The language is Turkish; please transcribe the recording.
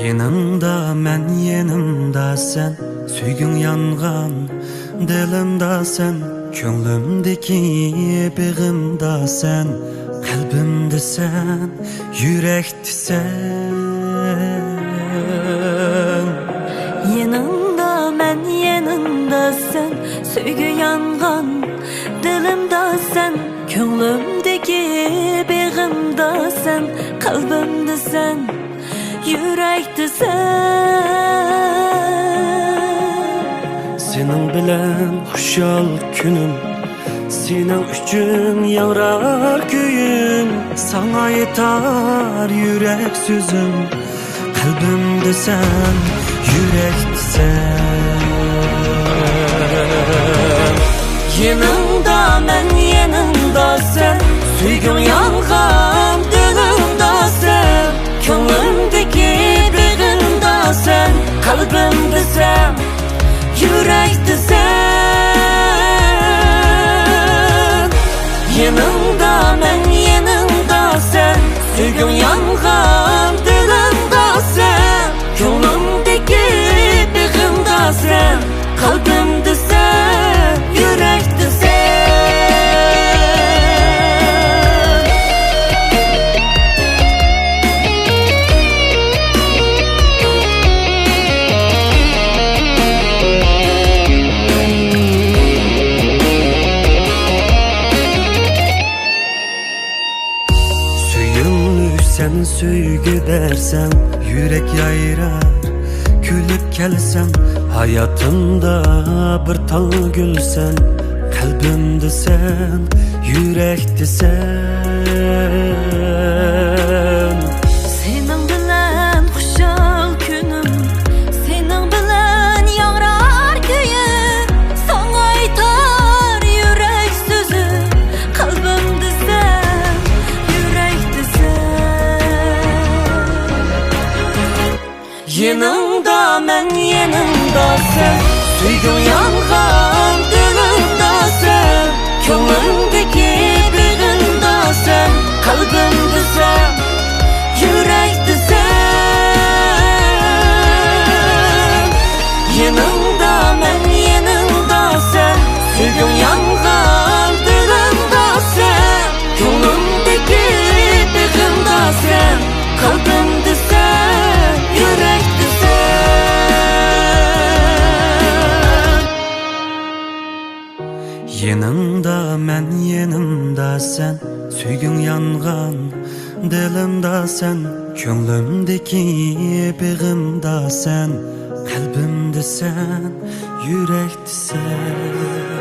Yanımda men yanımda sen, süygün yangan dilimda sen, könglimdeki begimda sen, kalbimde sen, yürekte sen. Yanımda men yanımda sen, süygü yangan dilimda sen, könglimdeki begimda sen, kalbimde sen, yürekte sen. Senin bilen huşal günüm, senin üçün yağrar köyüm, sana yeter yürek sözüm, kalbimde sen, yürekte sen. Yanımda men yanımda sen, süygün yangan dilimda sen, könglimdeki begimda sen, kalbimde sen, yürekte sen. Yanımda men yanımda sen, süygün yangan dilimda sen, könglimdeki begimda sen, kalbimde sen, yürekte sen. Sen söygü dersen, yürek yayrar, gülüp gelsem, hayatımda bir tal gülsen, kalbimde sen, yürekte sen. Senin bilen huşal günüm, senin bilen yağrar köyüm, sana aytar yürek sözü, kalbimde sen, yürekte sen. Yanımda men yanımda sen, süygün yangan dilimda sen, könglimdeki begimda sen, kalbimde sen, yürekte sen. Yanımda men yanımda sen, süygün yangan dilimda sen, könglimdeki begimda sen, kalbimde sen, yürekte sen. Yanımda men yanımda sen, süygün yangan dilimda sen, könglimdeki begimda sen, kalbimde sen, yürekte sen.